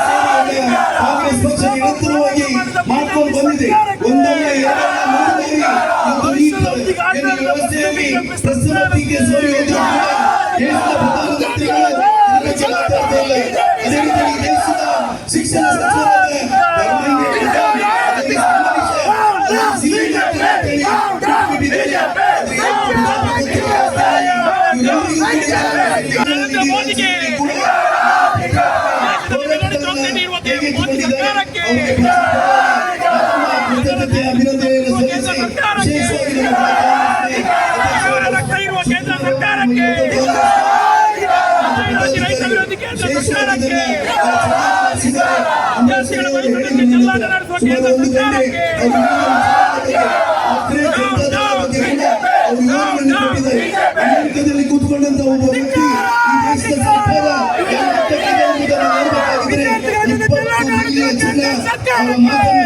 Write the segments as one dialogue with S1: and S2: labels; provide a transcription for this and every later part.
S1: ಕಾಂಗ್ರೆಸ್ ಪಕ್ಷ ನಿರಂತರವಾಗಿ ಮಾಡ್ಕೊಂಡು ಬಂದಿದೆ. ಒಂದಲ್ಲ ವ್ಯವಸ್ಥೆಯಲ್ಲಿ ಪ್ರಸ್ತುತಿಗೆ ದೇಶದ ಪ್ರಧಾನಮಂತ್ರಿಗಳು ಅದೇ ರೀತಿಯಾಗಿ ದೇಶದ ಶಿಕ್ಷಣ ಅಮೆರಿಕದಲ್ಲಿ ಕೂತ್ಕೊಂಡಂತ ಒಬ್ಬ ವ್ಯಕ್ತಿ ಈ ದೇಶದ ಸರ್ಕಾರ ಅವರ ಮಾತನ್ನು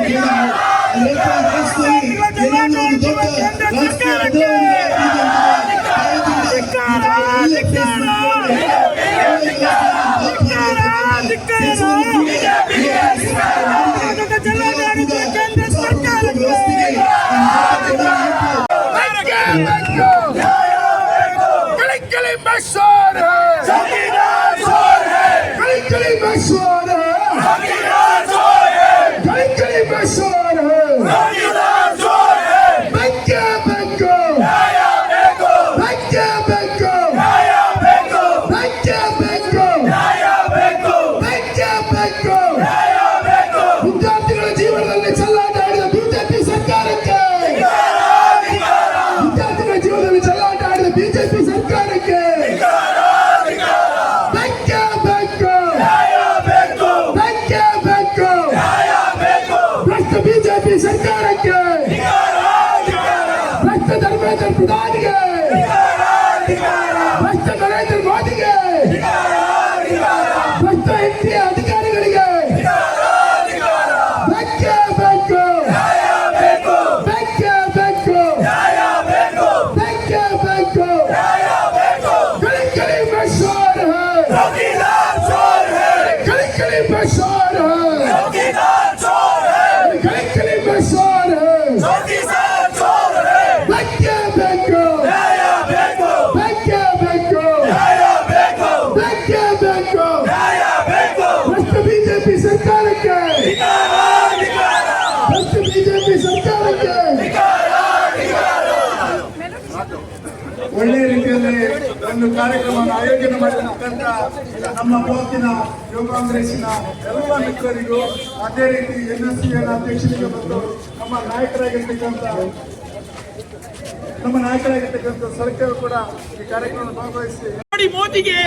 S1: ವಿದ್ಯಾರ್ಥಿಗಳ ಜೀವನದಲ್ಲಿ ಚೆಲ್ಲಾಟ ಆಡಿದ ಬಿಜೆಪಿ ಸರ್ಕಾರಕ್ಕೆ, ವಿದ್ಯಾರ್ಥಿಗಳ ಜೀವನದಲ್ಲಿ ಚೆಲ್ಲಾಟ ಆಡಿದ ಬಿಜೆಪಿ ಸರ್ಕಾರಕ್ಕೆ ಭ್ರಷ್ಟ ಬಿಜೆಪಿ ಸರ್ಕಾರಕ್ಕೆ, ಭ್ರಷ್ಟ ಧರ್ಮೇಂದ್ರ ಪ್ರಧಾನಿಗೆ, ಭ್ರಷ್ಟ ನರೇಂದ್ರ ಮೋದಿಗೆ, ಭ್ರಷ್ಟ ಎನ್ಡಿಎ ಅಧಿಕಾರಿಗಳಿಗೆ ಬಿಜೆಪಿ ಸರ್ಕಾರಕ್ಕೆ, ಬಿಜೆಪಿ ಸರ್ಕಾರಕ್ಕೆ
S2: ಒಳ್ಳೆಯ ರೀತಿಯಲ್ಲಿ ಒಂದು ಕಾರ್ಯಕ್ರಮವನ್ನು ಆಯೋಜನೆ ಮಾಡಿರ್ತಕ್ಕಂಥ ನಮ್ಮ ಬೂತಿನ ಯುವ ಕಾಂಗ್ರೆಸ್ಸಿನ ಎಲ್ಲ ಮಿತ್ರರಿಗೂ, ಅದೇ ರೀತಿ NSCN ಅಧ್ಯಕ್ಷರಿಗೆ ಮತ್ತು ನಮ್ಮ ನಾಯಕರಾಗಿರ್ತಕ್ಕಂಥ ಸರ್ಕಾರ ಕೂಡ ಈ ಕಾರ್ಯಕ್ರಮವನ್ನು ಭಾಗವಹಿಸಿ
S3: ಮೋದಿಗೆ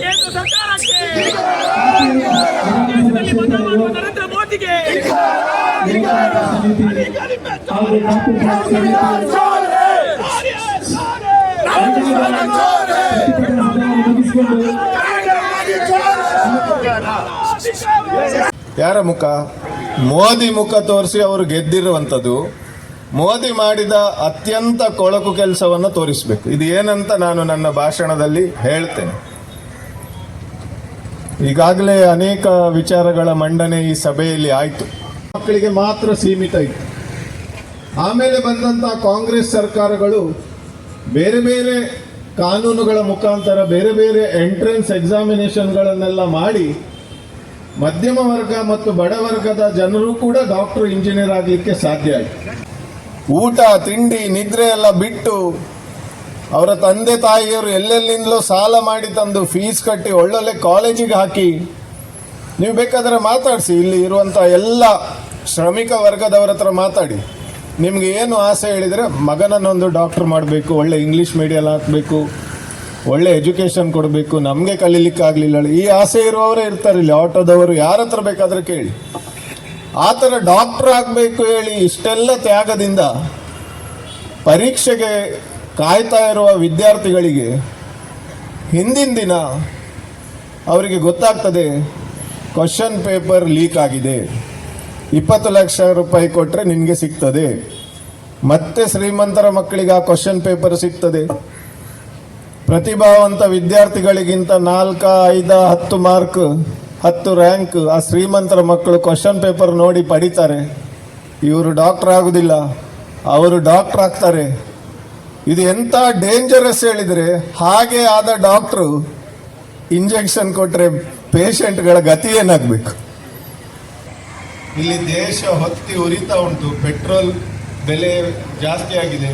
S3: ಕೇಂದ್ರ ಸರ್ಕಾರಕ್ಕೆ, ನರೇಂದ್ರ ಮೋದಿಗೆ
S4: ಯಾರ ಮುಖ? ಮೋದಿ ಮುಖ ತೋರಿಸಿ ಅವರು ಗೆದ್ದಿರುವಂಥದ್ದು. ಮೋದಿ ಮಾಡಿದ ಅತ್ಯಂತ ಕೊಳಕು ಕೆಲಸವನ್ನು ತೋರಿಸಬೇಕು. ಇದು ಏನಂತ ನಾನು ನನ್ನ ಭಾಷಣದಲ್ಲಿ ಹೇಳ್ತೇನೆ. ಈಗಾಗಲೇ ಅನೇಕ ವಿಚಾರಗಳ ಮಂಡನೆ ಈ ಸಭೆಯಲ್ಲಿ ಆಯಿತು. ಮಕ್ಕಳಿಗೆ ಮಾತ್ರ ಸೀಮಿತ ಇತ್ತು. ಆಮೇಲೆ ಬಂದಂಥ ಕಾಂಗ್ರೆಸ್ ಸರ್ಕಾರಗಳು ಬೇರೆ ಬೇರೆ ಕಾನೂನುಗಳ ಮುಖಾಂತರ ಬೇರೆ ಬೇರೆ ಎಂಟ್ರೆನ್ಸ್ ಎಕ್ಸಾಮಿನೇಷನ್ಗಳನ್ನೆಲ್ಲ ಮಾಡಿ ಮಧ್ಯಮ ವರ್ಗ ಮತ್ತು ಬಡವರ್ಗದ ಜನರು ಕೂಡ ಡಾಕ್ಟರ್ ಇಂಜಿನಿಯರ್ ಆಗಲಿಕ್ಕೆ ಸಾಧ್ಯ ಆಯಿತು. ಊಟ ತಿಂಡಿ ನಿದ್ರೆ ಎಲ್ಲ ಬಿಟ್ಟು ಅವರ ತಂದೆ ತಾಯಿಯವರು ಎಲ್ಲೆಲ್ಲಿಂದಲೂ ಸಾಲ ಮಾಡಿ ತಂದು ಫೀಸ್ ಕಟ್ಟಿ ಒಳ್ಳೊಳ್ಳೆ ಕಾಲೇಜಿಗೆ ಹಾಕಿ, ನೀವು ಬೇಕಾದರೆ ಮಾತಾಡಿಸಿ, ಇಲ್ಲಿ ಇರುವಂಥ ಎಲ್ಲ ಶ್ರಮಿಕ ವರ್ಗದವರ ಹತ್ರ ಮಾತಾಡಿ. ನಿಮಗೆ ಏನು ಆಸೆ ಹೇಳಿದರೆ ಮಗನನ್ನೊಂದು ಡಾಕ್ಟರ್ ಮಾಡಬೇಕು, ಒಳ್ಳೆ ಇಂಗ್ಲೀಷ್ ಮೀಡಿಯಂ ಹಾಕಬೇಕು, ಒಳ್ಳೆ ಎಜುಕೇಷನ್ ಕೊಡಬೇಕು, ನಮಗೆ ಕಲೀಲಿಕ್ಕೆ ಆಗಲಿಲ್ಲ, ಈ ಆಸೆ ಇರುವವರೇ ಇರ್ತಾರೆ ಇಲ್ಲಿ, ಆಟೋದವರು, ಯಾರ ಹತ್ರ ಬೇಕಾದರೆ ಕೇಳಿ. ಆ ಥರ ಡಾಕ್ಟರ್ ಆಗಬೇಕು ಹೇಳಿ ಇಷ್ಟೆಲ್ಲ ತ್ಯಾಗದಿಂದ ಪರೀಕ್ಷೆಗೆ ಕಾಯ್ತಾ ಇರುವ ವಿದ್ಯಾರ್ಥಿಗಳಿಗೆ ಹಿಂದಿನ ದಿನ ಅವರಿಗೆ ಗೊತ್ತಾಗ್ತದೆ ಕ್ವಶನ್ ಪೇಪರ್ ಲೀಕ್ ಆಗಿದೆ, 20 ಲಕ್ಷ ರೂಪಾಯಿ ಕೊಟ್ಟರೆ ನಿಮಗೆ ಸಿಗ್ತದೆ. ಮತ್ತೆ ಶ್ರೀಮಂತರ ಮಕ್ಕಳಿಗೆ ಆ ಕ್ವಶನ್ ಪೇಪರ್ ಸಿಗ್ತದೆ. ಪ್ರತಿಭಾವಂತ ವಿದ್ಯಾರ್ಥಿಗಳಿಗಿಂತ 4, 5, 10 ಮಾರ್ಕ್ 10 ರ್ಯಾಂಕ್ ಆ ಶ್ರೀಮಂತರ ಮಕ್ಕಳು ಕ್ವಶನ್ ಪೇಪರ್ ನೋಡಿ ಪಡಿತಾರೆ. ಇವರು ಡಾಕ್ಟರ್ ಆಗುದಿಲ್ಲ, ಅವರು ಡಾಕ್ಟರ್ ಆಗ್ತಾರೆ. ಇದು ಎಂಥ ಡೇಂಜರಸ್ ಹೇಳಿದರೆ, ಹಾಗೆ ಆದ ಡಾಕ್ಟ್ರು ಇಂಜೆಕ್ಷನ್ ಕೊಟ್ಟರೆ ಪೇಷಂಟ್ಗಳ ಗತಿ ಏನಾಗಬೇಕು? ಇಲ್ಲಿ ದೇಶ ಹೊತ್ತಿ ಉರಿತಾ ಉಂಟು, ಪೆಟ್ರೋಲ್ ಬೆಲೆ ಜಾಸ್ತಿ ಆಗಿದೆ,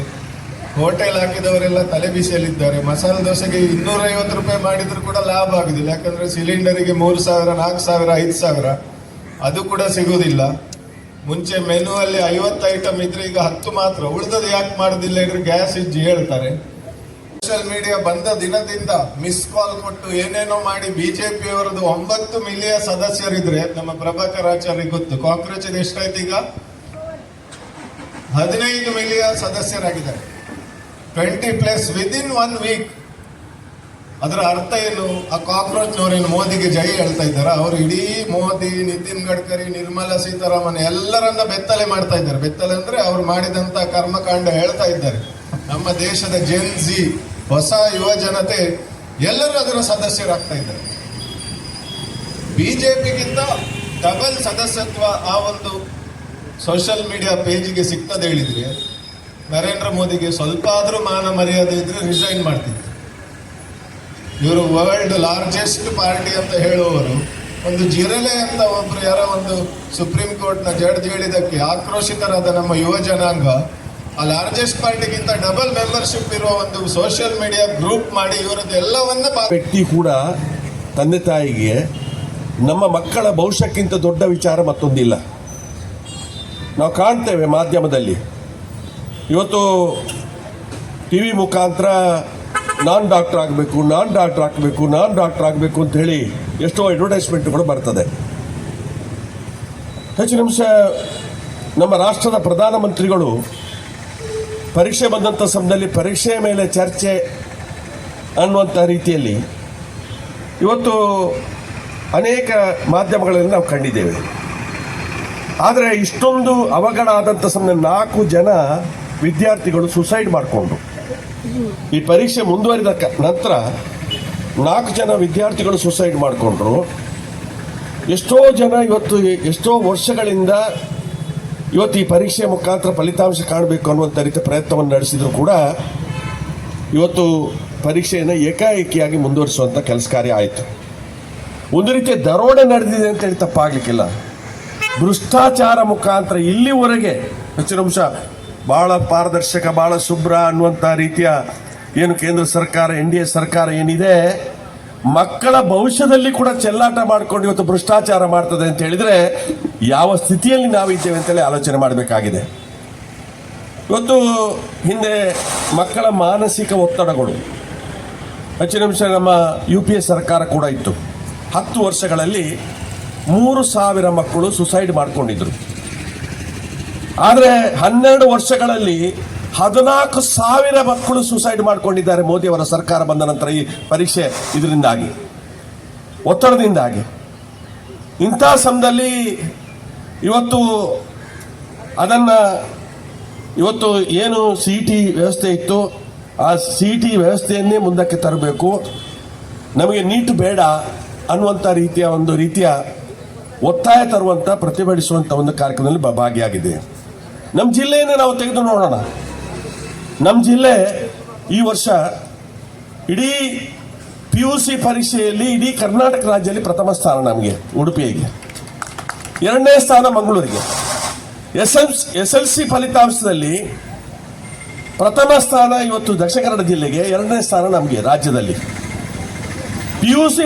S4: ಹೋಟೆಲ್ ಹಾಕಿದವರೆಲ್ಲ ತಲೆ ಬಿಸಿಯಲ್ಲಿದ್ದಾರೆ. ಮಸಾಲೆ ದೋಸೆಗೆ 250 ರೂಪಾಯಿ ಮಾಡಿದ್ರು ಕೂಡ ಲಾಭ ಆಗುದಿಲ್ಲ, ಯಾಕಂದ್ರೆ ಸಿಲಿಂಡರಿಗೆ 3,000, 4,000, 5,000 ಅದು ಕೂಡ ಸಿಗುವುದಿಲ್ಲ. ಮುಂಚೆ ಮೆನು ಅಲ್ಲಿ 50 ಐಟಮ್ ಇದ್ರೆ ಈಗ 10 ಮಾತ್ರ, ಉಳಿದದ್ದು ಯಾಕೆ ಮಾಡುದಿಲ್ಲ ಇದ್ರೆ ಗ್ಯಾಸ್ ಇಜ್ಜಿ ಹೇಳ್ತಾರೆ. ಸೋಷಿಯಲ್ ಮೀಡಿಯಾ ಬಂದ ದಿನದಿಂದ ಮಿಸ್ ಕಾಲ್ ಕೊಟ್ಟು ಏನೇನೋ ಮಾಡಿ ಬಿಜೆಪಿ ಅವರದ್ದು 9 ಮಿಲಿಯನ್ ಸದಸ್ಯರಿದ್ರೆ, ನಮ್ಮ ಪ್ರಭಾಕರ್ ಆಚಾರ್ಯ ಗೊತ್ತು, ಕಾಂಗ್ರೆಸ್ ಎಷ್ಟಾಯ್ತು ಈಗ 15 ಮಿಲಿಯನ್ ಸದಸ್ಯರಾಗಿದ್ದಾರೆ. 20+ ವಿದಿನ್ 1 ವೀಕ್. ಅದರ ಅರ್ಥ ಏನು? ಆ ಕಾಕ್ರೋಚ್ನವರೇನು ಮೋದಿಗೆ ಜೈ ಹೇಳ್ತಾ ಇದ್ದಾರೆ? ಅವರು ಇಡೀ ಮೋದಿ, ನಿತಿನ್ ಗಡ್ಕರಿ, ನಿರ್ಮಲಾ ಸೀತಾರಾಮನ್ ಎಲ್ಲರನ್ನ ಬೆತ್ತಲೆ ಮಾಡ್ತಾ ಇದ್ದಾರೆ. ಬೆತ್ತಲೆ ಅಂದ್ರೆ ಅವರು ಮಾಡಿದಂತ ಕರ್ಮಕಾಂಡ ಹೇಳ್ತಾ ಇದ್ದಾರೆ. ನಮ್ಮ ದೇಶದ ಜೆನ್ಜಿ, ಹೊಸ ಯುವ ಜನತೆ ಎಲ್ಲರೂ ಅದರ ಸದಸ್ಯರಾಗ್ತಾ ಇದ್ದಾರೆ. ಬಿಜೆಪಿಗಿಂತ ಡಬಲ್ ಸದಸ್ಯತ್ವ ಆ ಒಂದು ಸೋಷಿಯಲ್ ಮೀಡಿಯಾ ಪೇಜ್ಗೆ ಸಿಗ್ತದೆ ಹೇಳಿದ್ರೆ, ನರೇಂದ್ರ ಮೋದಿಗೆ ಸ್ವಲ್ಪ ಆದ್ರೂ ಮಾನ ಮರ್ಯಾದೆ ಇದ್ರೆ ರಿಸೈನ್ ಮಾಡ್ತಿದ್ರು. ಇವರು ವರ್ಲ್ಡ್ ಲಾರ್ಜೆಸ್ಟ್ ಪಾರ್ಟಿ ಅಂತ ಹೇಳುವವರು, ಒಂದು ಜಿರಲೆ ಅಂತ ಒಬ್ರು ಯಾರೋ ಒಂದು ಸುಪ್ರೀಂ ಕೋರ್ಟ್ನ ಜಡ್ಜ್ ಹೇಳಿದಕ್ಕೆ ಆಕ್ರೋಶಿತರಾದ ನಮ್ಮ ಯುವ ಜನಾಂಗ ಆ ಲಾರ್ಜೆಸ್ಟ್ ಪಾರ್ಟಿಗಿಂತ ಡಬಲ್ ಮೆಂಬರ್ಶಿಪ್ ಇರುವ ಒಂದು ಸೋಷಿಯಲ್ ಮೀಡಿಯಾ ಗ್ರೂಪ್ ಮಾಡಿ ಇವರದ್ದು ಎಲ್ಲವನ್ನ
S5: ವ್ಯಕ್ತಿ ಕೂಡ ತಂದೆ ತಾಯಿಗೆ ನಮ್ಮ ಮಕ್ಕಳ ಭವಿಷ್ಯಕ್ಕಿಂತ ದೊಡ್ಡ ವಿಚಾರ ಮತ್ತೊಂದಿಲ್ಲ. ನಾವು ಕಾಣ್ತೇವೆ ಮಾಧ್ಯಮದಲ್ಲಿ ಇವತ್ತು ಟಿವಿ ಮುಖಾಂತರ ನಾನ್ ಡಾಕ್ಟರ್ ಆಗಬೇಕು, ನಾನ್ ಡಾಕ್ಟರ್ ಆಗಬೇಕು, ನಾನ್ ಡಾಕ್ಟರ್ ಆಗಬೇಕು ಅಂತ ಹೇಳಿ ಎಷ್ಟೋ ಅಡ್ವರ್ಟೈಸ್ಮೆಂಟ್ಗಳು ಬರ್ತದೆ. ಹೆಚ್ಚಿನ ಅಂಶ ನಮ್ಮ ರಾಷ್ಟ್ರದ ಪ್ರಧಾನಮಂತ್ರಿಗಳು ಪರೀಕ್ಷೆ ಬಂದಂಥ ಸಮಯದಲ್ಲಿ ಪರೀಕ್ಷೆಯ ಮೇಲೆ ಚರ್ಚೆ ಅನ್ನುವಂಥ ರೀತಿಯಲ್ಲಿ ಇವತ್ತು ಅನೇಕ ಮಾಧ್ಯಮಗಳಲ್ಲಿ ನಾವು ಕಂಡಿದ್ದೇವೆ. ಆದರೆ ಇಷ್ಟೊಂದು ಅವಘಡ ಆದಂಥ ಸಮಯ 4 ಜನ ವಿದ್ಯಾರ್ಥಿಗಳು ಸುಸೈಡ್ ಮಾಡಿಕೊಂಡ್ರು. ಈ ಪರೀಕ್ಷೆ ಮುಂದುವರಿದ ನಂತರ 4 ಜನ ವಿದ್ಯಾರ್ಥಿಗಳು ಸುಸೈಡ್ ಮಾಡಿಕೊಂಡ್ರು. ಎಷ್ಟೋ ಜನ ಇವತ್ತು ಎಷ್ಟೋ ವರ್ಷಗಳಿಂದ ಇವತ್ತು ಈ ಪರೀಕ್ಷೆ ಮುಖಾಂತರ ಫಲಿತಾಂಶ ಕಾಣಬೇಕು ಅನ್ನುವಂಥ ರೀತಿಯ ಪ್ರಯತ್ನವನ್ನು ನಡೆಸಿದ್ರು ಕೂಡ ಇವತ್ತು ಪರೀಕ್ಷೆಯನ್ನು ಏಕಾಏಕಿಯಾಗಿ ಮುಂದುವರಿಸುವಂಥ ಕೆಲಸ ಕಾರ್ಯ ಆಯಿತು. ಒಂದು ರೀತಿಯ ದರೋಡೆ ನಡೆದಿದೆ ಅಂತ ಹೇಳಿ ತಪ್ಪಾಗಲಿಕ್ಕಿಲ್ಲ. ಭ್ರಷ್ಟಾಚಾರ ಮುಖಾಂತರ ಇಲ್ಲಿವರೆಗೆ ಹೆಚ್ಚಿನ ಅಂಶ ಬಹಳ ಪಾರದರ್ಶಕ, ಬಹಳ ಶುಭ್ರ ಅನ್ನುವಂಥ ರೀತಿಯ ಏನು ಕೇಂದ್ರ ಸರ್ಕಾರ, NDA ಸರ್ಕಾರ ಏನಿದೆ, ಮಕ್ಕಳ ಭವಿಷ್ಯದಲ್ಲಿ ಕೂಡ ಚೆಲ್ಲಾಟ ಮಾಡಿಕೊಂಡು ಇವತ್ತು ಭ್ರಷ್ಟಾಚಾರ ಮಾಡ್ತದೆ ಅಂತ ಹೇಳಿದ್ರೆ ಯಾವ ಸ್ಥಿತಿಯಲ್ಲಿ ನಾವಿದ್ದೇವೆ ಅಂತೇಳಿ ಆಲೋಚನೆ ಮಾಡಬೇಕಾಗಿದೆ. ಇವತ್ತು ಹಿಂದೆ ಮಕ್ಕಳ ಮಾನಸಿಕ ಒತ್ತಡಗಳು ಹೆಚ್ಚಿನ ಅಂಶ ನಮ್ಮ UPA ಸರ್ಕಾರ ಕೂಡ ಇತ್ತು. 10 ವರ್ಷಗಳಲ್ಲಿ 3,000 ಮಕ್ಕಳು ಸುಸೈಡ್ ಮಾಡಿಕೊಂಡಿದ್ರು. ಆದರೆ 12 ವರ್ಷಗಳಲ್ಲಿ 14,000 ಮಕ್ಕಳು ಸುಸೈಡ್ ಮಾಡಿಕೊಂಡಿದ್ದಾರೆ ಮೋದಿಯವರ ಸರ್ಕಾರ ಬಂದ ನಂತರ. ಈ ಪರೀಕ್ಷೆ ಇದರಿಂದಾಗಿ, ಒತ್ತಡದಿಂದಾಗಿ. ಇಂಥ ಸಮಯದಲ್ಲಿ ಇವತ್ತು ಅದನ್ನು ಇವತ್ತು ಏನು CET ವ್ಯವಸ್ಥೆ ಇತ್ತು ಆ CET ವ್ಯವಸ್ಥೆಯನ್ನೇ ಮುಂದಕ್ಕೆ ತರಬೇಕು, ನಮಗೆ ನೀಟ್ ಬೇಡ ಅನ್ನುವಂಥ ರೀತಿಯ ಒತ್ತಾಯ ತರುವಂಥ, ಪ್ರತಿಭಟಿಸುವಂಥ ಒಂದು ಕಾರ್ಯಕ್ರಮದಲ್ಲಿ ಭಾಗಿಯಾಗಿದೆ. ನಮ್ಮ ಜಿಲ್ಲೆಯನ್ನು ನಾವು ತೆಗೆದು ನೋಡೋಣ. ನಮ್ಮ ಜಿಲ್ಲೆ ಈ ವರ್ಷ ಇಡೀ PUC ಪರೀಕ್ಷೆಯಲ್ಲಿ ಇಡೀ ಕರ್ನಾಟಕ ರಾಜ್ಯದಲ್ಲಿ ಪ್ರಥಮ ಸ್ಥಾನ ನಮಗೆ ಉಡುಪಿಗೆ, 2ನೇ ಸ್ಥಾನ ಮಂಗಳೂರಿಗೆ. SLC ಫಲಿತಾಂಶದಲ್ಲಿ ಪ್ರಥಮ ಸ್ಥಾನ ಇವತ್ತು ದಕ್ಷಿಣ ಕನ್ನಡ ಜಿಲ್ಲೆಗೆ, 2ನೇ ಸ್ಥಾನ ನಮಗೆ ರಾಜ್ಯದಲ್ಲಿ. PUC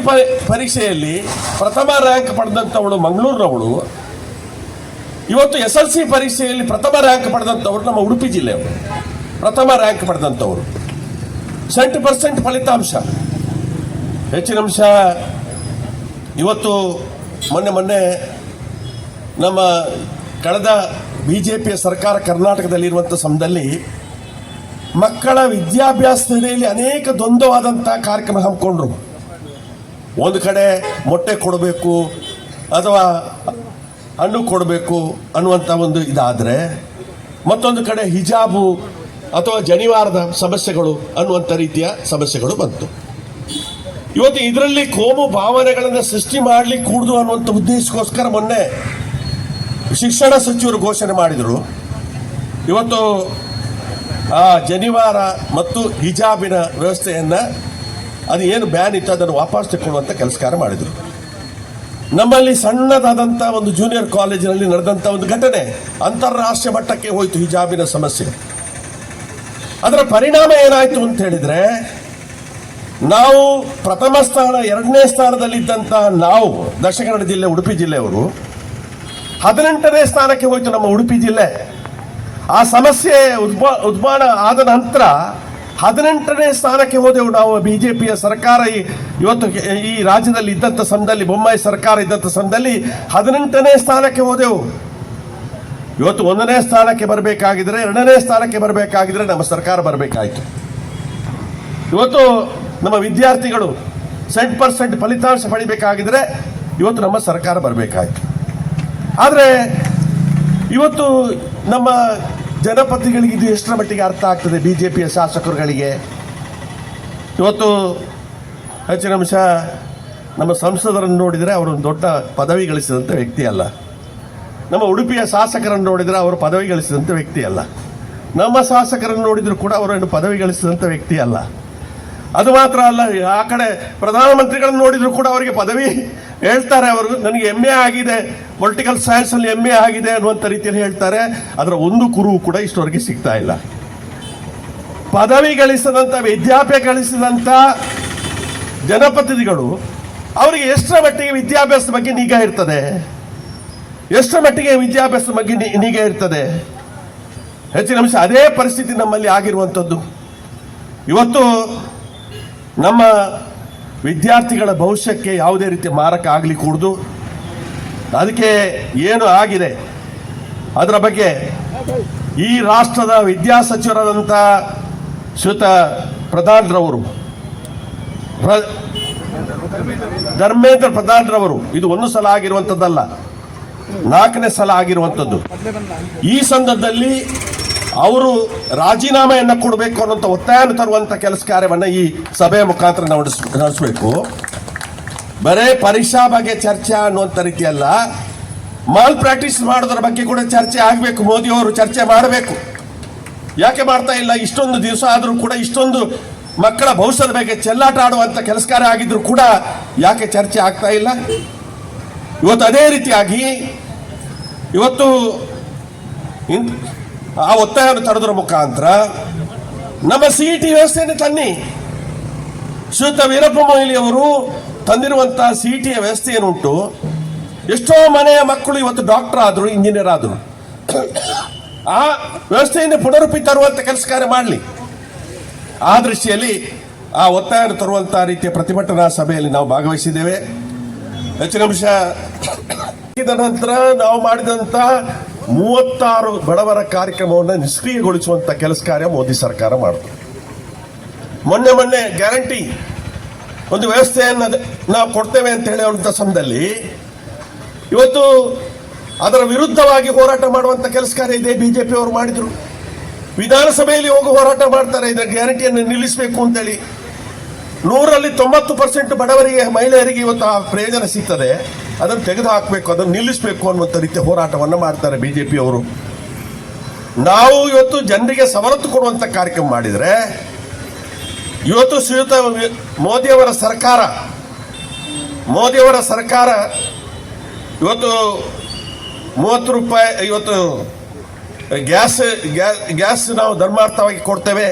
S5: ಪರೀಕ್ಷೆಯಲ್ಲಿ ಪ್ರಥಮ ರ್ಯಾಂಕ್ ಪಡೆದಂಥವಳು ಮಂಗಳೂರಿನವಳು, ಇವತ್ತು SLC ಪರೀಕ್ಷೆಯಲ್ಲಿ ಪ್ರಥಮ ರ್ಯಾಂಕ್ ಪಡೆದಂಥವ್ರು ನಮ್ಮ ಉಡುಪಿ ಜಿಲ್ಲೆಯವರು, ಪ್ರಥಮ ರ್ಯಾಂಕ್ ಪಡೆದಂಥವ್ರು. 70% ಫಲಿತಾಂಶ, ಹೆಚ್ಚಿನ ಅಂಶ. ಇವತ್ತು ಮೊನ್ನೆ ನಮ್ಮ ಕಳೆದ BJPಯ ಸರ್ಕಾರ ಕರ್ನಾಟಕದಲ್ಲಿರುವಂಥ ಸಮಯದಲ್ಲಿ ಮಕ್ಕಳ ವಿದ್ಯಾಭ್ಯಾಸದಲ್ಲಿ ಅನೇಕ ದ್ವಂದ್ವವಾದಂಥ ಕಾರ್ಯಕ್ರಮ ಹಮ್ಮಿಕೊಂಡ್ರು. ಒಂದು ಕಡೆ ಮೊಟ್ಟೆ ಕೊಡಬೇಕು ಅಥವಾ ಹಣ್ಣು ಕೊಡಬೇಕು ಅನ್ನುವಂಥ ಒಂದು ಇದಾದರೆ, ಮತ್ತೊಂದು ಕಡೆ ಹಿಜಾಬು ಅಥವಾ ಜನಿವಾರದ ಸಮಸ್ಯೆಗಳು ಅನ್ನುವಂಥ ರೀತಿಯ ಸಮಸ್ಯೆಗಳು ಬಂತು. ಇವತ್ತು ಇದರಲ್ಲಿ ಕೋಮು ಭಾವನೆಗಳನ್ನು ಸೃಷ್ಟಿ ಮಾಡಲಿಕ್ಕೆ ಕೂಡುದು ಅನ್ನುವಂಥ ಉದ್ದೇಶಕ್ಕೋಸ್ಕರ ಮೊನ್ನೆ ಶಿಕ್ಷಣ ಸಚಿವರು ಘೋಷಣೆ ಮಾಡಿದರು. ಇವತ್ತು ಆ ಜನಿವಾರ ಮತ್ತು ಹಿಜಾಬಿನ ವ್ಯವಸ್ಥೆಯನ್ನು, ಅದು ಏನು ಬ್ಯಾನ್ ಇತ್ತು ಅದನ್ನು ವಾಪಸ್ ತಗೊಳ್ಳುವಂಥ ಕೆಲಸ ಕಾರ್ಯ ಮಾಡಿದರು. ನಮ್ಮಲ್ಲಿ ಸಣ್ಣದಾದಂಥ ಒಂದು ಜೂನಿಯರ್ ಕಾಲೇಜಿನಲ್ಲಿ ನಡೆದಂಥ ಒಂದು ಘಟನೆ ಅಂತಾರಾಷ್ಟ್ರೀಯ ಮಟ್ಟಕ್ಕೆ ಹೋಯಿತು, ಹಿಜಾಬಿನ ಸಮಸ್ಯೆ. ಅದರ ಪರಿಣಾಮ ಏನಾಯಿತು ಅಂತ ಹೇಳಿದರೆ, ನಾವು ಪ್ರಥಮ ಸ್ಥಾನ 2ನೇ ಸ್ಥಾನದಲ್ಲಿದ್ದಂಥ ನಾವು ದಕ್ಷಿಣ ಕನ್ನಡ ಜಿಲ್ಲೆ ಉಡುಪಿ ಜಿಲ್ಲೆಯವರು 18ನೇ ಸ್ಥಾನಕ್ಕೆ ಹೋಯಿತು ನಮ್ಮ ಉಡುಪಿ ಜಿಲ್ಲೆ. ಆ ಸಮಸ್ಯೆ ಉದ್ಭಾನ ಆದ ನಂತರ 18ನೇ ಸ್ಥಾನಕ್ಕೆ ಹೋದೆವು ನಾವು. BJPಯ ಸರ್ಕಾರ ಇವತ್ತು ಈ ರಾಜ್ಯದಲ್ಲಿ ಇದ್ದಂಥ ಸಮಯದಲ್ಲಿ, ಬೊಮ್ಮಾಯಿ ಸರ್ಕಾರ ಇದ್ದಂಥ ಸಮಯದಲ್ಲಿ 18ನೇ ಸ್ಥಾನಕ್ಕೆ ಹೋದೆವು. ಇವತ್ತು 1ನೇ ಸ್ಥಾನಕ್ಕೆ ಬರಬೇಕಾಗಿದ್ರೆ, 2ನೇ ಸ್ಥಾನಕ್ಕೆ ಬರಬೇಕಾಗಿದ್ರೆ ನಮ್ಮ ಸರ್ಕಾರ ಬರಬೇಕಾಯಿತು. ಇವತ್ತು ನಮ್ಮ ವಿದ್ಯಾರ್ಥಿಗಳು 70% ಫಲಿತಾಂಶ ಪಡಿಬೇಕಾಗಿದ್ರೆ ಇವತ್ತು ನಮ್ಮ ಸರ್ಕಾರ ಬರಬೇಕಾಯಿತು. ಆದರೆ ಇವತ್ತು ನಮ್ಮ ಜನಪತಿಗಳಿಗೆ ಇದು ಎಷ್ಟರ ಮಟ್ಟಿಗೆ ಅರ್ಥ ಆಗ್ತದೆ, BJPಯ ಶಾಸಕರುಗಳಿಗೆ. ಇವತ್ತು ಹೆಚ್ಚಿನ ಅಂಶ ನಮ್ಮ ಸಂಸದರನ್ನು ನೋಡಿದರೆ ಅವರೊಂದು ದೊಡ್ಡ ಪದವಿ ಗಳಿಸಿದಂಥ ವ್ಯಕ್ತಿ ಅಲ್ಲ. ನಮ್ಮ ಉಡುಪಿಯ ಶಾಸಕರನ್ನು ನೋಡಿದರೆ ಅವರು ಪದವಿ ಗಳಿಸಿದಂಥ ವ್ಯಕ್ತಿ ಅಲ್ಲ. ನಮ್ಮ ಶಾಸಕರನ್ನು ನೋಡಿದರೂ ಕೂಡ ಅವರನ್ನು ಪದವಿ ಗಳಿಸಿದಂಥ ವ್ಯಕ್ತಿ ಅಲ್ಲ. ಅದು ಮಾತ್ರ ಅಲ್ಲ, ಆ ಕಡೆ ಪ್ರಧಾನಮಂತ್ರಿಗಳನ್ನು ನೋಡಿದರೂ ಕೂಡ ಅವರಿಗೆ ಪದವಿ ಹೇಳ್ತಾರೆ. ಅವರು ನನಗೆ MA ಆಗಿದೆ, ಪೊಲಿಟಿಕಲ್ ಸೈನ್ಸಲ್ಲಿ MA ಆಗಿದೆ ಅನ್ನುವಂಥ ರೀತಿಯಲ್ಲಿ ಹೇಳ್ತಾರೆ. ಅದರ ಒಂದು ಕುರುವು ಕೂಡ ಇಷ್ಟವರೆಗೆ ಸಿಗ್ತಾ ಇಲ್ಲ. ಪದವಿ ಗಳಿಸಿದಂಥ, ವಿದ್ಯಾಭ್ಯಾಸ ಗಳಿಸಿದಂಥ ಜನಪ್ರತಿನಿಧಿಗಳು ಅವರಿಗೆ ಎಷ್ಟರ ಮಟ್ಟಿಗೆ ವಿದ್ಯಾಭ್ಯಾಸದ ಬಗ್ಗೆ ನಿಗಾ ಇರ್ತದೆ, ಎಷ್ಟರ ಮಟ್ಟಿಗೆ ವಿದ್ಯಾಭ್ಯಾಸದ ಬಗ್ಗೆ ನಿಗಾ ಇರ್ತದೆ? ಹೆಚ್ಚಿನ ಅಂಶ ಅದೇ ಪರಿಸ್ಥಿತಿ ನಮ್ಮಲ್ಲಿ ಆಗಿರುವಂಥದ್ದು. ಇವತ್ತು ನಮ್ಮ ವಿದ್ಯಾರ್ಥಿಗಳ ಭವಿಷ್ಯಕ್ಕೆ ಯಾವುದೇ ರೀತಿಯ ಮಾರಕ ಆಗಲಿ ಕೂಡದು. ಅದಕ್ಕೆ ಏನು ಆಗಿದೆ ಅದರ ಬಗ್ಗೆ ಈ ರಾಷ್ಟ್ರದ ವಿದ್ಯಾಸಚಿವರಾದಂಥ ಶ್ರೀಯುತ ಪ್ರಧಾನ್ರವರು, ಧರ್ಮೇಂದ್ರ ಪ್ರಧಾನ್ರವರು, ಇದು ಒಂದು ಸಲ ಆಗಿರುವಂಥದ್ದಲ್ಲ, 4ನೇ ಸಲ ಆಗಿರುವಂಥದ್ದು. ಈ ಸಂದರ್ಭದಲ್ಲಿ ಅವರು ರಾಜೀನಾಮೆಯನ್ನು ಕೊಡಬೇಕು ಅನ್ನುವಂಥ ಒತ್ತಾಯವನ್ನು ತರುವಂಥ ಕೆಲಸ ಕಾರ್ಯವನ್ನು ಈ ಸಭೆಯ ಮುಖಾಂತರ ನಾವು ನಡೆಸಬೇಕು. ಬರೇ ಪರೀಕ್ಷಾ ಬಗ್ಗೆ ಚರ್ಚೆ ಅನ್ನುವಂಥ ರೀತಿಯಲ್ಲ, ಮಾಲ್ ಪ್ರಾಕ್ಟೀಸ್ ಮಾಡೋದ್ರ ಬಗ್ಗೆ ಕೂಡ ಚರ್ಚೆ ಆಗಬೇಕು. ಮೋದಿಯವರು ಚರ್ಚೆ ಮಾಡಬೇಕು. ಯಾಕೆ ಮಾಡ್ತಾ ಇಲ್ಲ? ಇಷ್ಟೊಂದು ದಿವಸ ಆದರೂ ಕೂಡ, ಇಷ್ಟೊಂದು ಮಕ್ಕಳ ಭವಿಷ್ಯದ ಬಗ್ಗೆ ಚೆಲ್ಲಾಟ ಆಡುವಂಥ ಕೆಲಸ ಕಾರ್ಯ ಆಗಿದ್ರು ಕೂಡ ಯಾಕೆ ಚರ್ಚೆ ಆಗ್ತಾ ಇಲ್ಲ? ಇವತ್ತು ಅದೇ ರೀತಿಯಾಗಿ ಇವತ್ತು ಆ ಒತ್ತಾಯವನ್ನು ತರೋದ್ರ ಮುಖಾಂತರ ನಮ್ಮ CET ವ್ಯವಸ್ಥೆಯನ್ನು ತನ್ನಿ. ಶ್ರೀಯುತ ವೀರಪ್ಪ ಮೊಯ್ಲಿ ಅವರು ತಂದಿರುವಂಥ CET ವ್ಯವಸ್ಥೆ ಏನುಂಟು, ಎಷ್ಟೋ ಮನೆಯ ಮಕ್ಕಳು ಇವತ್ತು ಡಾಕ್ಟರ್ ಆದರು, ಇಂಜಿನಿಯರ್ ಆದರು. ಆ ವ್ಯವಸ್ಥೆಯನ್ನು ಪುನರುಪಿ ತರುವಂಥ ಕೆಲಸ ಕಾರ್ಯ ಮಾಡಲಿ. ಆ ದೃಷ್ಟಿಯಲ್ಲಿ ಆ ಒತ್ತಾಯವನ್ನು ತರುವಂಥ ರೀತಿಯ ಪ್ರತಿಭಟನಾ ಸಭೆಯಲ್ಲಿ ನಾವು ಭಾಗವಹಿಸಿದ್ದೇವೆ. ಹೆಚ್ಚಿನ ಅಂಶ ನಂತರ ನಾವು ಮಾಡಿದಂಥ 36 ಬಡವರ ಕಾರ್ಯಕ್ರಮವನ್ನು ನಿಷ್ಕ್ರಿಯಗೊಳಿಸುವಂಥ ಕೆಲಸ ಕಾರ್ಯ ಮೋದಿ ಸರ್ಕಾರ ಮಾಡಿತು. ಮೊನ್ನೆ ಗ್ಯಾರಂಟಿ ಒಂದು ವ್ಯವಸ್ಥೆಯನ್ನು ನಾವು ಕೊಡ್ತೇವೆ ಅಂತ ಹೇಳುವಂಥ ಸಮಯದಲ್ಲಿ ಇವತ್ತು ಅದರ ವಿರುದ್ಧವಾಗಿ ಹೋರಾಟ ಮಾಡುವಂಥ ಕೆಲಸ ಕಾರ್ಯ ಇದೆ BJP ಅವರು ಮಾಡಿದರು. ವಿಧಾನಸಭೆಯಲ್ಲಿ ಹೋಗಿ ಹೋರಾಟ ಮಾಡ್ತಾರೆ, ಇದರ ಗ್ಯಾರಂಟಿಯನ್ನು ನಿಲ್ಲಿಸಬೇಕು ಅಂತೇಳಿ. 100ರಲ್ಲಿ 90% ಬಡವರಿಗೆ, ಮಹಿಳೆಯರಿಗೆ ಇವತ್ತು ಆ ಪ್ರಯೋಜನ ಸಿಗ್ತದೆ, ಅದನ್ನು ತೆಗೆದು ಹಾಕಬೇಕು, ಅದನ್ನು ನಿಲ್ಲಿಸಬೇಕು ಅನ್ನುವಂಥ ರೀತಿಯ ಹೋರಾಟವನ್ನು ಮಾಡ್ತಾರೆ BJP ಅವರು. ನಾವು ಇವತ್ತು ಜನರಿಗೆ ಸವಲತ್ತು ಕೊಡುವಂತ ಕಾರ್ಯಕ್ರಮ ಮಾಡಿದರೆ ಇವತ್ತು ಶ್ರೀಯುತ ಮೋದಿಯವರ ಸರ್ಕಾರ ಇವತ್ತು 30 ರೂಪಾಯಿ ಇವತ್ತು ಗ್ಯಾಸ್ ನಾವು ಧರ್ಮಾರ್ಥವಾಗಿ ಕೊಡ್ತೇವೆ,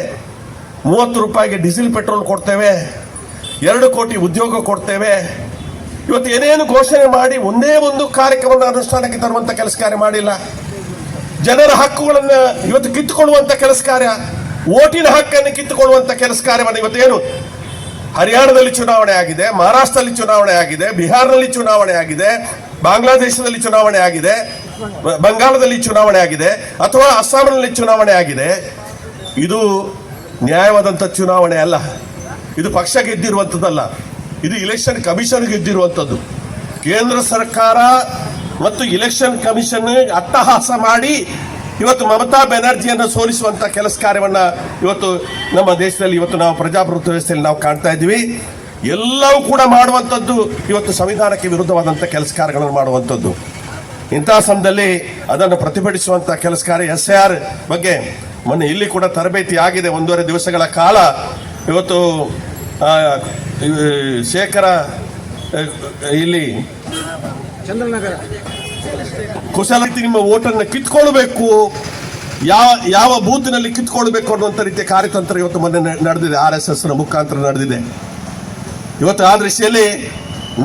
S5: 30 ರೂಪಾಯಿಗೆ ಡೀಸೆಲ್ ಪೆಟ್ರೋಲ್ ಕೊಡ್ತೇವೆ, 2 ಕೋಟಿ ಉದ್ಯೋಗ ಕೊಡ್ತೇವೆ. ಇವತ್ತು ಏನೇನು ಘೋಷಣೆ ಮಾಡಿ ಒಂದೇ ಒಂದು ಕಾರ್ಯಕ್ರಮವನ್ನು ಅನುಷ್ಠಾನಕ್ಕೆ ತರುವಂತ ಕೆಲಸ ಕಾರ್ಯ ಮಾಡಿಲ್ಲ. ಜನರ ಹಕ್ಕುಗಳನ್ನು ಇವತ್ತು ಕಿತ್ತುಕೊಳ್ಳುವಂತ ಕೆಲಸ ಕಾರ್ಯ, ಓಟಿನ ಹಕ್ಕನ್ನು ಕಿತ್ತುಕೊಳ್ಳುವಂತ ಕೆಲಸ ಕಾರ್ಯವನ್ನು ಇವತ್ತೇನು ಹರಿಯಾಣದಲ್ಲಿ ಚುನಾವಣೆ ಆಗಿದೆ, ಮಹಾರಾಷ್ಟ್ರದಲ್ಲಿ ಚುನಾವಣೆ ಆಗಿದೆ, ಬಿಹಾರದಲ್ಲಿ ಚುನಾವಣೆ ಆಗಿದೆ, ಬಾಂಗ್ಲಾದೇಶದಲ್ಲಿ ಚುನಾವಣೆ ಆಗಿದೆ, ಬಂಗಾಳದಲ್ಲಿ ಚುನಾವಣೆ ಆಗಿದೆ, ಅಥವಾ ಅಸ್ಸಾಂನಲ್ಲಿ ಚುನಾವಣೆ ಆಗಿದೆ. ಇದು ನ್ಯಾಯವಾದಂಥ ಚುನಾವಣೆ ಅಲ್ಲ, ಇದು ಪಕ್ಷ ಗೆದ್ದಿರುವಂಥದ್ದಲ್ಲ, ಇದು ಇಲೆಕ್ಷನ್ ಕಮಿಷನ್ ಗೆದ್ದಿರುವಂಥದ್ದು. ಕೇಂದ್ರ ಸರ್ಕಾರ ಮತ್ತು ಇಲೆಕ್ಷನ್ ಕಮಿಷನ್ ಅಟ್ಟಹಾಸ ಮಾಡಿ ಇವತ್ತು ಮಮತಾ ಬ್ಯಾನರ್ಜಿಯನ್ನು ಸೋಲಿಸುವಂತ ಕೆಲಸ ಕಾರ್ಯವನ್ನ ಇವತ್ತು ನಮ್ಮ ದೇಶದಲ್ಲಿ ಇವತ್ತು ನಾವು ಪ್ರಜಾಪ್ರಭುತ್ವ ವ್ಯವಸ್ಥೆಯಲ್ಲಿ ನಾವು ಕಾಣ್ತಾ ಇದ್ದೀವಿ. ಎಲ್ಲವೂ ಕೂಡ ಮಾಡುವಂಥದ್ದು ಇವತ್ತು ಸಂವಿಧಾನಕ್ಕೆ ವಿರುದ್ಧವಾದಂಥ ಕೆಲಸ ಕಾರ್ಯಗಳನ್ನು ಮಾಡುವಂಥದ್ದು. ಇಂತಹ ಸಮಯದಲ್ಲಿ ಅದನ್ನು ಪ್ರತಿಭಟಿಸುವಂಥ ಕೆಲಸ ಕಾರ್ಯ SIR ಬಗ್ಗೆ ಮೊನ್ನೆ ಇಲ್ಲಿ ಕೂಡ ತರಬೇತಿ ಆಗಿದೆ 1.5 ದಿವಸಗಳ ಕಾಲ. ಇವತ್ತು ಶೇಖರ ಇಲ್ಲಿ ಕುಶಲ ನಿಮ್ಮ ಓಟನ್ನು ಕಿತ್ಕೊಳ್ಬೇಕು, ಯಾವ ಬೂತ್ನಲ್ಲಿ ಕಿತ್ಕೊಳ್ಬೇಕು ಅನ್ನುವಂಥ ರೀತಿಯ ಕಾರ್ಯತಂತ್ರ ಇವತ್ತು ಮೊನ್ನೆ ನಡೆದಿದೆ, RSS ಮುಖಾಂತರ ನಡೆದಿದೆ. ಇವತ್ತು ಆ ದೃಷ್ಟಿಯಲ್ಲಿ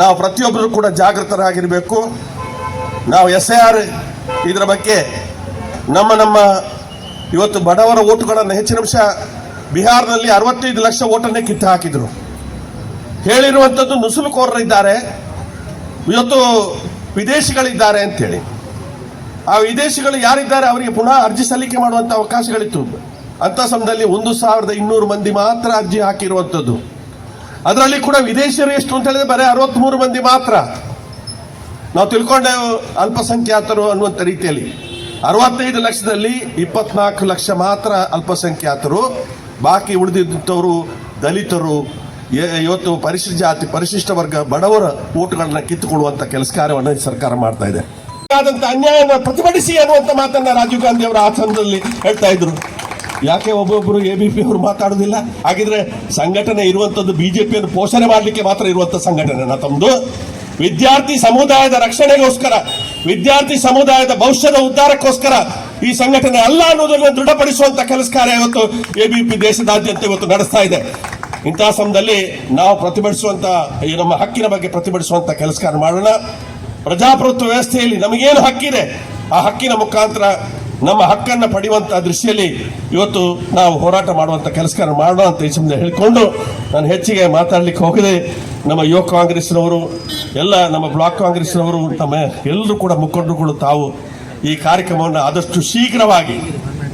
S5: ನಾವು ಪ್ರತಿಯೊಬ್ಬರು ಕೂಡ ಜಾಗೃತರಾಗಿರಬೇಕು. ನಾವು SIR ಇದರ ಬಗ್ಗೆ ನಮ್ಮ ಇವತ್ತು ಬಡವರ ಓಟುಗಳನ್ನು ಹೆಚ್ಚಿನ ಅಂಶ ಬಿಹಾರದಲ್ಲಿ 65 ಲಕ್ಷ ಓಟನ್ನೇ ಕಿತ್ತು ಹಾಕಿದ್ರು. ಹೇಳಿರುವಂಥದ್ದು ನುಸುಳುಕೋರರಿದ್ದಾರೆ, ಇವತ್ತು ವಿದೇಶಿಗಳಿದ್ದಾರೆ ಅಂತೇಳಿ. ಆ ವಿದೇಶಿಗಳು ಯಾರಿದ್ದಾರೆ ಅವರಿಗೆ ಪುನಃ ಅರ್ಜಿ ಸಲ್ಲಿಕೆ ಮಾಡುವಂಥ ಅವಕಾಶಗಳಿತ್ತು. ಅಂಥ ಸಮಯದಲ್ಲಿ 1200 ಮಂದಿ ಮಾತ್ರ ಅರ್ಜಿ ಹಾಕಿರುವಂಥದ್ದು. ಅದರಲ್ಲಿ ಕೂಡ ವಿದೇಶಿಯರು ಎಷ್ಟು ಅಂತ ಹೇಳಿದ್ರೆ ಬರೀ 63 ಮಂದಿ ಮಾತ್ರ. ನಾವು ತಿಳ್ಕೊಂಡೇವು ಅಲ್ಪಸಂಖ್ಯಾತರು ಅನ್ನುವಂಥ ರೀತಿಯಲ್ಲಿ 65 ಲಕ್ಷದಲ್ಲಿ 24 ಲಕ್ಷ ಮಾತ್ರ ಅಲ್ಪಸಂಖ್ಯಾತರು, ಬಾಕಿ ಉಳಿದಿದ್ದವರು ದಲಿತರು, ಇವತ್ತು ಪರಿಶಿಷ್ಟ ಜಾತಿ, ಪರಿಶಿಷ್ಟ ವರ್ಗ, ಬಡವರ ಓಟುಗಳನ್ನ ಕಿತ್ತುಕೊಳ್ಳುವಂತ ಕೆಲಸ ಕಾರ್ಯವನ್ನು ಸರ್ಕಾರ ಮಾಡ್ತಾ ಇದೆ. ಆದಂತ ಅನ್ಯಾಯವನ್ನು ಪ್ರತಿಭಟಿಸಿ ಅನ್ನುವಂತ ಮಾತನ್ನ ರಾಜೀವ್ ಗಾಂಧಿ ಅವರ ಆ ಸಂದರ್ಭದಲ್ಲಿ ಹೇಳ್ತಾ ಇದ್ರು. ಯಾಕೆ ಒಬ್ಬೊಬ್ಬರು ABP ಅವರು ಮಾತಾಡುದಿಲ್ಲ? ಹಾಗಿದ್ರೆ ಸಂಘಟನೆ ಇರುವಂತದ್ದು ಬಿಜೆಪಿಯನ್ನು ಪೋಷಣೆ ಮಾಡಲಿಕ್ಕೆ ಮಾತ್ರ ಇರುವಂತ ಸಂಘಟನೆ ತಮ್ಮದು. ವಿದ್ಯಾರ್ಥಿ ಸಮುದಾಯದ ರಕ್ಷಣೆಗೋಸ್ಕರ, ವಿದ್ಯಾರ್ಥಿ ಸಮುದಾಯದ ಭವಿಷ್ಯದ ಉದ್ಧಾರಕ್ಕೋಸ್ಕರ ಈ ಸಂಘಟನೆ ಅಲ್ಲ ಅನ್ನೋದನ್ನು ದೃಢಪಡಿಸುವಂತ ಕೆಲಸ ಕಾರ್ಯ ಇವತ್ತು ABP ದೇಶದಾದ್ಯಂತ ಇವತ್ತು ನಡೆಸ್ತಾ ಇದೆ. ಇಂತಹ ಸಮಯದಲ್ಲಿ ನಾವು ಪ್ರತಿಭಟಿಸುವಂತ ಈ ನಮ್ಮ ಹಕ್ಕಿನ ಬಗ್ಗೆ ಪ್ರತಿಭಟಿಸುವಂತ ಕೆಲಸ ಕಾರ್ಯ ಮಾಡೋಣ. ಪ್ರಜಾಪ್ರಭುತ್ವ ವ್ಯವಸ್ಥೆಯಲ್ಲಿ ನಮಗೇನು ಹಕ್ಕಿದೆ ಆ ಹಕ್ಕಿನ ಮುಖಾಂತರ ನಮ್ಮ ಹಕ್ಕನ್ನು ಪಡೆಯುವಂತ ದೃಷ್ಟಿಯಲ್ಲಿ ಇವತ್ತು ನಾವು ಹೋರಾಟ ಮಾಡುವಂತ ಕೆಲಸ ಕಾರ್ಯ ಮಾಡೋಣ ಅಂತ ಈ ಸಮಯ ಹೇಳಿಕೊಂಡು ನಾನು ಹೆಚ್ಚಿಗೆ ಮಾತಾಡ್ಲಿಕ್ಕೆ ಹೋಗದೆ, ನಮ್ಮ ಯುವ ಕಾಂಗ್ರೆಸ್ನವರು ಎಲ್ಲ, ನಮ್ಮ ಬ್ಲಾಕ್ ಕಾಂಗ್ರೆಸ್ನವರು, ನಮ್ಮ ಎಲ್ಲರೂ ಕೂಡ ಮುಖಂಡರುಗಳು ತಾವು ಈ ಕಾರ್ಯಕ್ರಮವನ್ನು ಆದಷ್ಟು ಶೀಘ್ರವಾಗಿ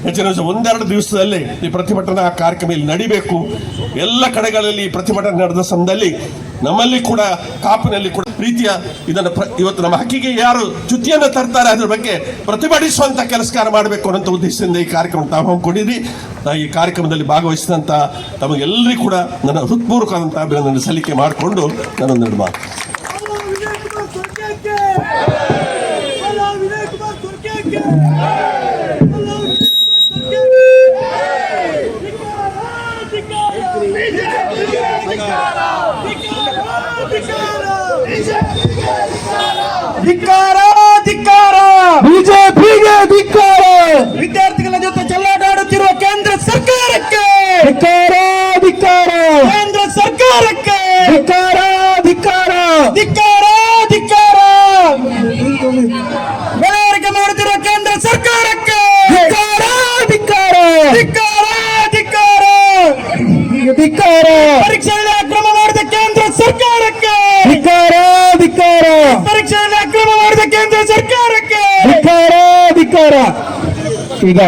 S5: ಹೆಚ್ಚಿನ 1-2 ದಿವಸದಲ್ಲಿ ಈ ಪ್ರತಿಭಟನಾ ಕಾರ್ಯಕ್ರಮ ಇಲ್ಲಿ ನಡಿಬೇಕು. ಎಲ್ಲ ಕಡೆಗಳಲ್ಲಿ ಈ ಪ್ರತಿಭಟನೆ ನಡೆದ ಸಮಯದಲ್ಲಿ ನಮ್ಮಲ್ಲಿ ಕೂಡ ಕಾಪಿನಲ್ಲಿ ಕೂಡ ರೀತಿಯ ಇದನ್ನು ಇವತ್ತು ನಮ್ಮ ಹಕ್ಕಿಗೆ ಯಾರು ಚ್ಯುತಿಯನ್ನು ತರ್ತಾರೆ ಅದರ ಬಗ್ಗೆ ಪ್ರತಿಭಟಿಸುವಂತ ಕೆಲಸ ಕಾರ್ಯ ಮಾಡಬೇಕು ಅನ್ನೋ ಉದ್ದೇಶದಿಂದ ಈ ಕಾರ್ಯಕ್ರಮ ತಾವು ಹಮ್ಮಿಕೊಂಡಿದ್ರಿ. ಈ ಕಾರ್ಯಕ್ರಮದಲ್ಲಿ ಭಾಗವಹಿಸಿದಂತ ತಮಗೆಲ್ಲರಿಗೂ ಕೂಡ ನನ್ನ ಹೃತ್ಪೂರ್ವಕವಾದಂತಹ ಅಭಿನಂದನೆ ಸಲ್ಲಿಕೆ ಮಾಡಿಕೊಂಡು ನಾನೊಂದೆರಡು ಮಾತು.
S3: ಧಿಕ್ಕಾರ ಧಿಕ್ಕಾರ, ಬಿಜೆಪಿಗೆ ಧಿಕ್ಕಾರ. ವಿದ್ಯಾರ್ಥಿಗಳ ಜೊತೆ ಚೆಲ್ಲಾಟಾಡುತ್ತಿರುವ ಕೇಂದ್ರ ಸರ್ಕಾರಕ್ಕೆ ಧಿಕ್ಕಾರ ಧಿಕ್ಕಾರ, ಕೇಂದ್ರ ಸರ್ಕಾರಕ್ಕೆ ಧಿಕ್ಕಾರ ಧಿಕ್ಕಾರ ಧಿಕ್ಕಾರ ಧಿಕ್ಕಾರ, ಬೆಳವಣಿಗೆ ಮಾಡುತ್ತಿರುವ ಕೇಂದ್ರ ಸರ್ಕಾರಕ್ಕೆ ಧಿಕ್ಕಾರ ಧಿಕ್ಕಾರ ಧಿಕ್ಕಾರ ಧಿಕ್ಕಾರ ಧಿಕ್ಕಾರ, ಪರೀಕ್ಷೆಯಲ್ಲಿ ಅಕ್ರಮ ಮಾಡಿದ ಕೇಂದ್ರ ಸರ್ಕಾರಕ್ಕೆ ಧಿಕ್ಕಾರ ಧಿಕ್ಕಾರ, ಪರೀಕ್ಷೆಯಲ್ಲಿ ಅಕ್ರಮ ಮಾಡಿದ ಕೇಂದ್ರ ಸರ್ಕಾರಕ್ಕೆ ಧಿಕ್ಕಾರ ಧಿಕ್ಕಾರ. ಈಗ